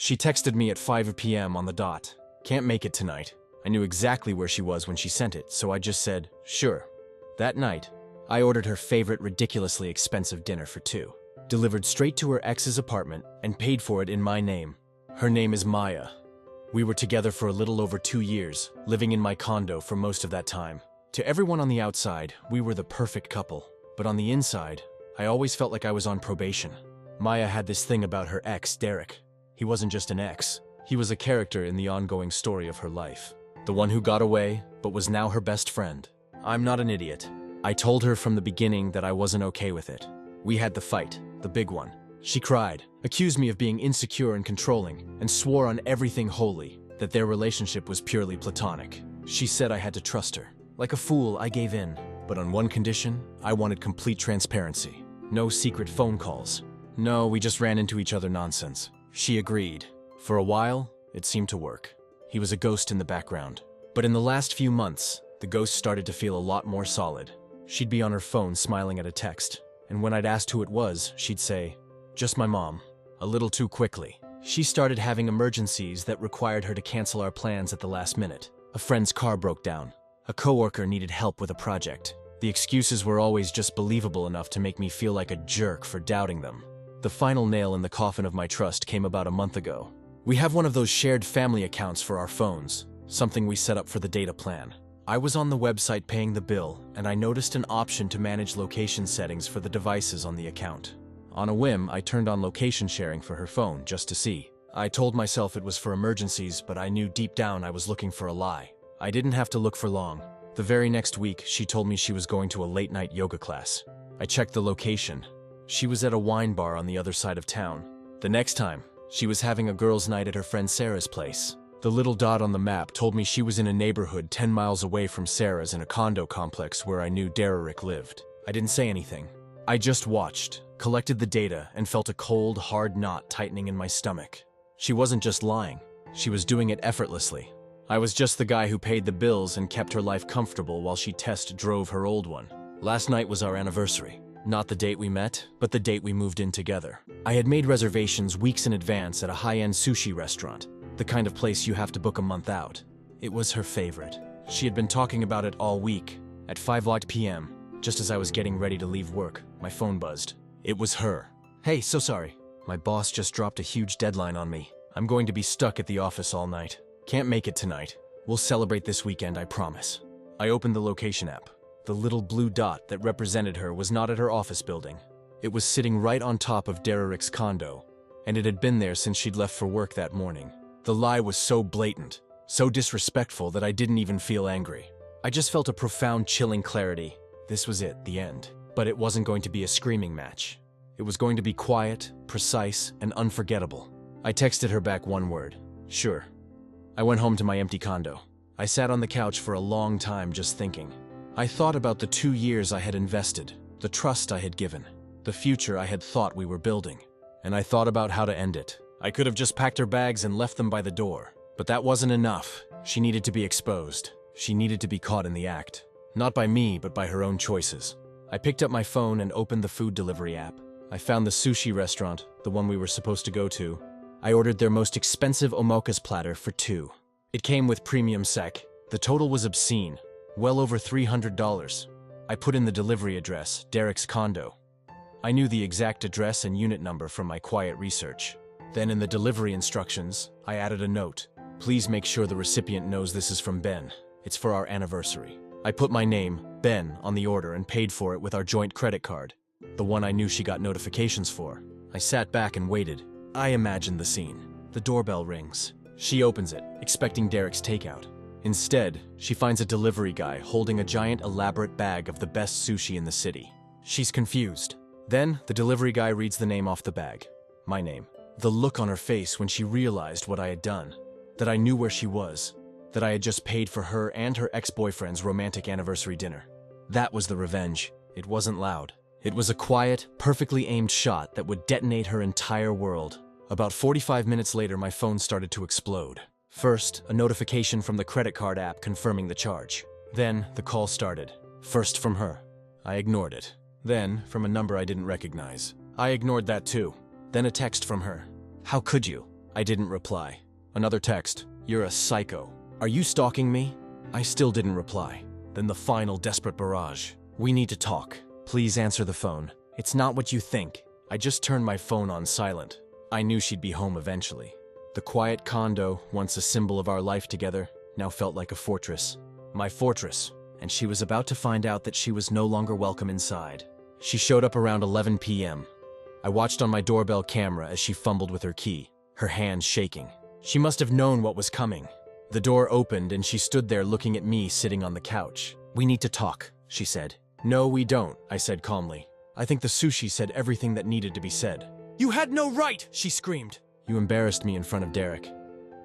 She texted me at 5 p.m. on the dot. Can't make it tonight. I knew exactly where she was when she sent it, so I just said, sure. That night, I ordered her favorite ridiculously expensive dinner for two, delivered straight to her ex's apartment, and paid for it in my name. Her name is Maya. We were together for a little over 2 years, living in my condo for most of that time. To everyone on the outside, we were the perfect couple. But on the inside, I always felt like I was on probation. Maya had this thing about her ex, Derek. He wasn't just an ex. He was a character in the ongoing story of her life. The one who got away, but was now her best friend. I'm not an idiot. I told her from the beginning that I wasn't okay with it. We had the fight, the big one. She cried, accused me of being insecure and controlling, and swore on everything holy that their relationship was purely platonic. She said I had to trust her. Like a fool, I gave in. But on one condition, I wanted complete transparency. No secret phone calls. No, we just ran into each other nonsense. She agreed. For a while, it seemed to work. He was a ghost in the background. But in the last few months, the ghost started to feel a lot more solid. She'd be on her phone smiling at a text, and when I'd asked who it was, she'd say, "Just my mom," a little too quickly. She started having emergencies that required her to cancel our plans at the last minute. A friend's car broke down. A coworker needed help with a project. The excuses were always just believable enough to make me feel like a jerk for doubting them. The final nail in the coffin of my trust came about a month ago. We have one of those shared family accounts for our phones, something we set up for the data plan. I was on the website paying the bill, and I noticed an option to manage location settings for the devices on the account. On a whim, I turned on location sharing for her phone just to see. I told myself it was for emergencies, but I knew deep down I was looking for a lie. I didn't have to look for long. The very next week, she told me she was going to a late-night yoga class. I checked the location. She was at a wine bar on the other side of town. The next time, she was having a girls' night at her friend Sarah's place. The little dot on the map told me she was in a neighborhood 10 miles away from Sarah's in a condo complex where I knew Derek lived. I didn't say anything. I just watched, collected the data, and felt a cold, hard knot tightening in my stomach. She wasn't just lying. She was doing it effortlessly. I was just the guy who paid the bills and kept her life comfortable while she test drove her old one. Last night was our anniversary. Not the date we met, but the date we moved in together. I had made reservations weeks in advance at a high-end sushi restaurant, the kind of place you have to book a month out. It was her favorite. She had been talking about it all week. At 5 p.m., just as I was getting ready to leave work, my phone buzzed. It was her. "Hey, so sorry. My boss just dropped a huge deadline on me. I'm going to be stuck at the office all night. Can't make it tonight. We'll celebrate this weekend, I promise." I opened the location app. The little blue dot that represented her was not at her office building. It was sitting right on top of Derek's condo, and it had been there since she'd left for work that morning. The lie was so blatant, so disrespectful that I didn't even feel angry. I just felt a profound chilling clarity. This was it, the end. But it wasn't going to be a screaming match. It was going to be quiet, precise, and unforgettable. I texted her back one word: sure. I went home to my empty condo. I sat on the couch for a long time just thinking. I thought about the 2 years I had invested, the trust I had given, the future I had thought we were building. And I thought about how to end it. I could have just packed her bags and left them by the door. But that wasn't enough. She needed to be exposed. She needed to be caught in the act. Not by me, but by her own choices. I picked up my phone and opened the food delivery app. I found the sushi restaurant, the one we were supposed to go to. I ordered their most expensive omakase platter for two. It came with premium sec. The total was obscene, well over $300. I put in the delivery address, Derek's condo. I knew the exact address and unit number from my quiet research. Then in the delivery instructions, I added a note. "Please make sure the recipient knows this is from Ben. It's for our anniversary." I put my name, Ben, on the order and paid for it with our joint credit card, the one I knew she got notifications for. I sat back and waited. I imagined the scene. The doorbell rings. She opens it, expecting Derek's takeout. Instead, she finds a delivery guy holding a giant elaborate bag of the best sushi in the city. She's confused. Then, the delivery guy reads the name off the bag. My name. The look on her face when she realized what I had done. That I knew where she was. That I had just paid for her and her ex-boyfriend's romantic anniversary dinner. That was the revenge. It wasn't loud. It was a quiet, perfectly aimed shot that would detonate her entire world. About 45 minutes later, my phone started to explode. First, a notification from the credit card app confirming the charge. Then, the call started. First from her. I ignored it. Then, from a number I didn't recognize. I ignored that too. Then a text from her. "How could you? I didn't reply. Another text. You're a psycho. Are you stalking me? I still didn't reply. Then the final desperate barrage. We need to talk. Please answer the phone. It's not what you think. I just turned my phone on silent. I knew she'd be home eventually. The quiet condo, once a symbol of our life together, now felt like a fortress. My fortress. And she was about to find out that she was no longer welcome inside. She showed up around 11 p.m. I watched on my doorbell camera as she fumbled with her key, her hands shaking. She must have known what was coming. The door opened and she stood there looking at me sitting on the couch. We need to talk, she said. No, we don't, I said calmly. I think the sushi said everything that needed to be said. You had no right, she screamed. You embarrassed me in front of Derek.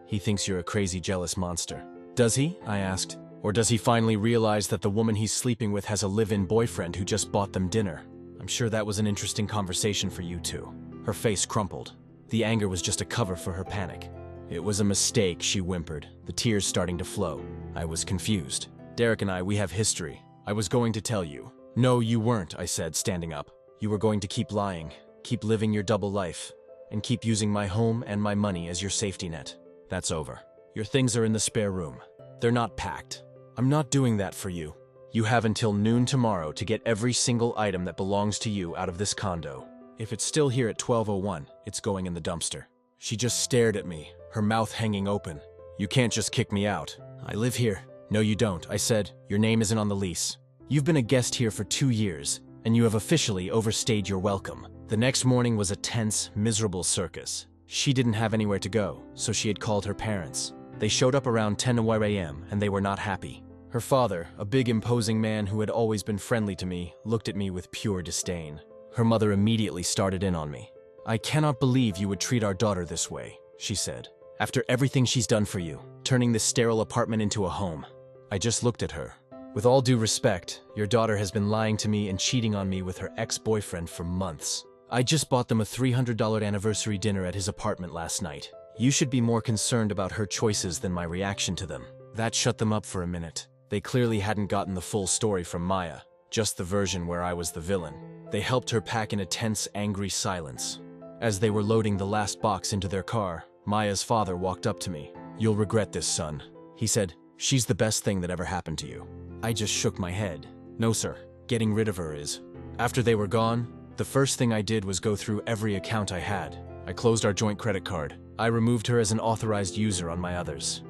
He thinks you're a crazy, jealous monster. Does he? I asked. Or does he finally realize that the woman he's sleeping with has a live-in boyfriend who just bought them dinner? I'm sure that was an interesting conversation for you two. Her face crumpled. The anger was just a cover for her panic. It was a mistake, she whimpered, the tears starting to flow. I was confused. Derek and I, we have history. I was going to tell you. No, you weren't, I said, standing up. You were going to keep lying, keep living your double life, and keep using my home and my money as your safety net. That's over. Your things are in the spare room. They're not packed. I'm not doing that for you. You have until noon tomorrow to get every single item that belongs to you out of this condo. If it's still here at 12:01, it's going in the dumpster. She just stared at me, her mouth hanging open. You can't just kick me out. I live here. No, you don't, I said. Your name isn't on the lease. You've been a guest here for 2 years, and you have officially overstayed your welcome. The next morning was a tense, miserable circus. She didn't have anywhere to go, so she had called her parents. They showed up around 10 a.m., and they were not happy. Her father, a big imposing man who had always been friendly to me, looked at me with pure disdain. Her mother immediately started in on me. I cannot believe you would treat our daughter this way, she said. After everything she's done for you, turning this sterile apartment into a home. I just looked at her. With all due respect, your daughter has been lying to me and cheating on me with her ex-boyfriend for months. I just bought them a $300 anniversary dinner at his apartment last night. You should be more concerned about her choices than my reaction to them. That shut them up for a minute. They clearly hadn't gotten the full story from Maya, just the version where I was the villain. They helped her pack in a tense, angry silence. As they were loading the last box into their car, Maya's father walked up to me. You'll regret this, son. He said, she's the best thing that ever happened to you. I just shook my head. No, sir. Getting rid of her is. After they were gone, the first thing I did was go through every account I had. I closed our joint credit card. I removed her as an authorized user on my others.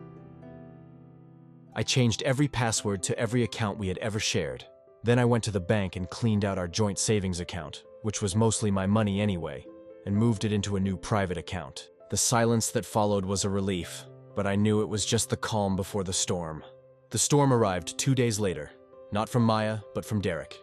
I changed every password to every account we had ever shared. Then I went to the bank and cleaned out our joint savings account, which was mostly my money anyway, and moved it into a new private account. The silence that followed was a relief, but I knew it was just the calm before the storm. The storm arrived 2 days later, not from Maya, but from Derek.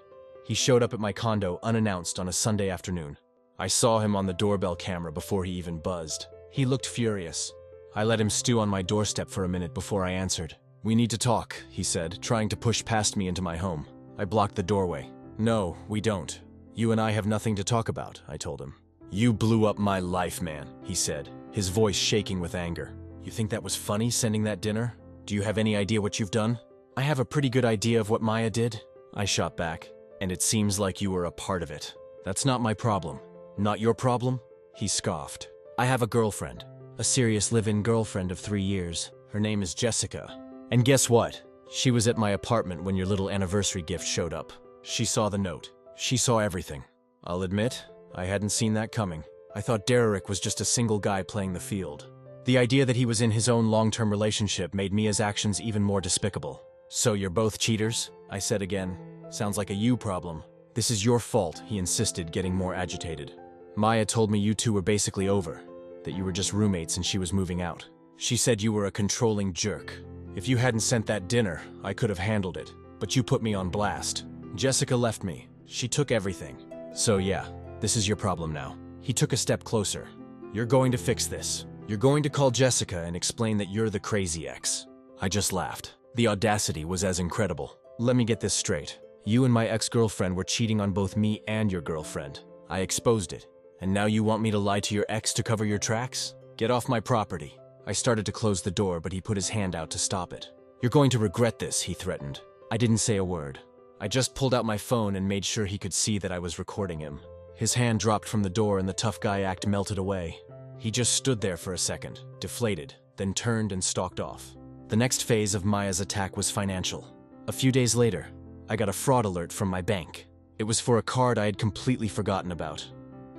He showed up at my condo unannounced on a Sunday afternoon. I saw him on the doorbell camera before he even buzzed. He looked furious. I let him stew on my doorstep for a minute before I answered. We need to talk, he said, trying to push past me into my home. I blocked the doorway. No, we don't. You and I have nothing to talk about, I told him. You blew up my life, man, he said, his voice shaking with anger. You think that was funny, sending that dinner? Do you have any idea what you've done? I have a pretty good idea of what Maya did, I shot back. And it seems like you were a part of it. That's not my problem. Not your problem? He scoffed. I have a girlfriend. A serious live-in girlfriend of 3 years. Her name is Jessica. And guess what? She was at my apartment when your little anniversary gift showed up. She saw the note. She saw everything. I'll admit, I hadn't seen that coming. I thought Derek was just a single guy playing the field. The idea that he was in his own long-term relationship made Mia's actions even more despicable. So you're both cheaters? I said again. Sounds like a you problem. This is your fault, he insisted, getting more agitated. Maya told me you two were basically over, that you were just roommates and she was moving out. She said you were a controlling jerk. If you hadn't sent that dinner, I could have handled it, but you put me on blast. Jessica left me. She took everything. So yeah, this is your problem now. He took a step closer. You're going to fix this. You're going to call Jessica and explain that you're the crazy ex. I just laughed. The audacity was as incredible. Let me get this straight. You and my ex-girlfriend were cheating on both me and your girlfriend. I exposed it. And now you want me to lie to your ex to cover your tracks? Get off my property. I started to close the door, but he put his hand out to stop it. You're going to regret this, he threatened. I didn't say a word. I just pulled out my phone and made sure he could see that I was recording him. His hand dropped from the door and the tough guy act melted away. He just stood there for a second, deflated, then turned and stalked off. The next phase of Maya's attack was financial. A few days later, I got a fraud alert from my bank. It was for a card I had completely forgotten about.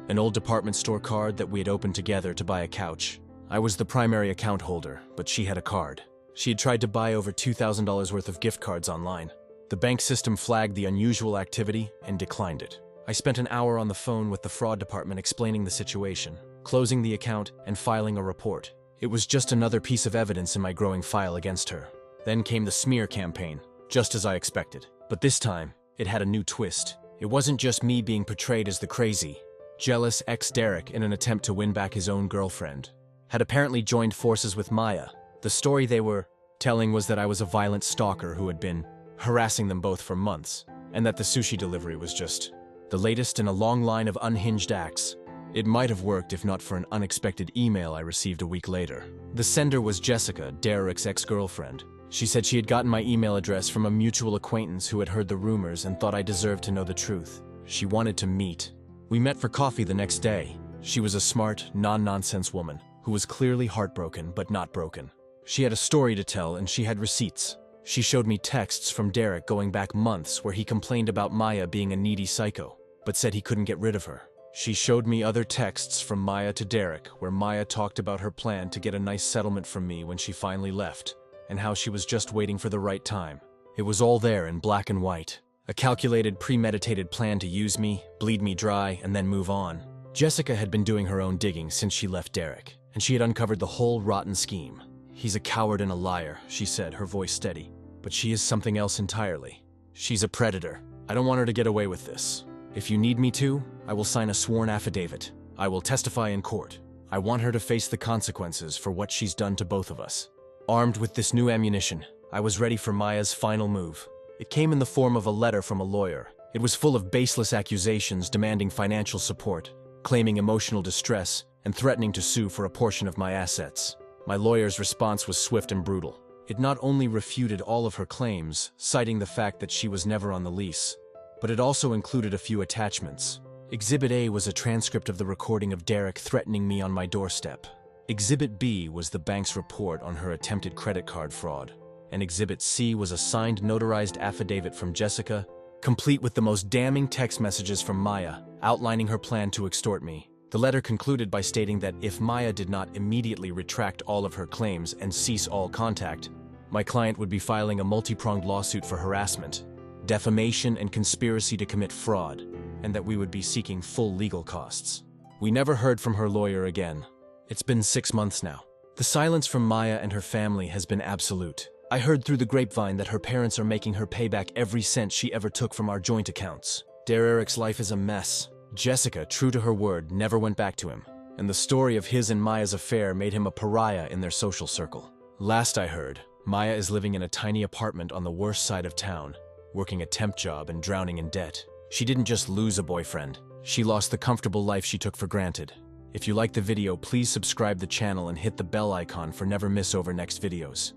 An old department store card that we had opened together to buy a couch. I was the primary account holder, but she had a card. She had tried to buy over $2,000 worth of gift cards online. The bank system flagged the unusual activity and declined it. I spent an hour on the phone with the fraud department explaining the situation, closing the account, and filing a report. It was just another piece of evidence in my growing file against her. Then came the smear campaign, just as I expected. But this time, it had a new twist. It wasn't just me being portrayed as the crazy, jealous ex-Derek in an attempt to win back his own girlfriend. Had apparently joined forces with Maya. The story they were telling was that I was a violent stalker who had been harassing them both for months, and that the sushi delivery was just the latest in a long line of unhinged acts. It might have worked if not for an unexpected email I received a week later. The sender was Jessica, Derek's ex-girlfriend. She said she had gotten my email address from a mutual acquaintance who had heard the rumors and thought I deserved to know the truth. She wanted to meet. We met for coffee the next day. She was a smart, non-nonsense woman who was clearly heartbroken but not broken. She had a story to tell and she had receipts. She showed me texts from Derek going back months where he complained about Maya being a needy psycho, but said he couldn't get rid of her. She showed me other texts from Maya to Derek where Maya talked about her plan to get a nice settlement from me when she finally left, and how she was just waiting for the right time. It was all there in black and white. A calculated, premeditated plan to use me, bleed me dry, and then move on. Jessica had been doing her own digging since she left Derek, and she had uncovered the whole rotten scheme. "He's a coward and a liar," she said, her voice steady. "But she is something else entirely. She's a predator. I don't want her to get away with this. If you need me to, I will sign a sworn affidavit. I will testify in court. I want her to face the consequences for what she's done to both of us." Armed with this new ammunition, I was ready for Maya's final move. It came in the form of a letter from a lawyer. It was full of baseless accusations demanding financial support, claiming emotional distress, and threatening to sue for a portion of my assets. My lawyer's response was swift and brutal. It not only refuted all of her claims, citing the fact that she was never on the lease, but it also included a few attachments. Exhibit A was a transcript of the recording of Derek threatening me on my doorstep. Exhibit B was the bank's report on her attempted credit card fraud. And Exhibit C was a signed notarized affidavit from Jessica, complete with the most damning text messages from Maya, outlining her plan to extort me. The letter concluded by stating that if Maya did not immediately retract all of her claims and cease all contact, my client would be filing a multi-pronged lawsuit for harassment, defamation, and conspiracy to commit fraud, and that we would be seeking full legal costs. We never heard from her lawyer again. It's been 6 months now. The silence from Maya and her family has been absolute. I heard through the grapevine that her parents are making her pay back every cent she ever took from our joint accounts. Derek's life is a mess. Jessica, true to her word, never went back to him, and the story of his and Maya's affair made him a pariah in their social circle. Last I heard, Maya is living in a tiny apartment on the worst side of town, working a temp job and drowning in debt. She didn't just lose a boyfriend, she lost the comfortable life she took for granted. If you liked the video, please subscribe the channel and hit the bell icon for never miss over next videos.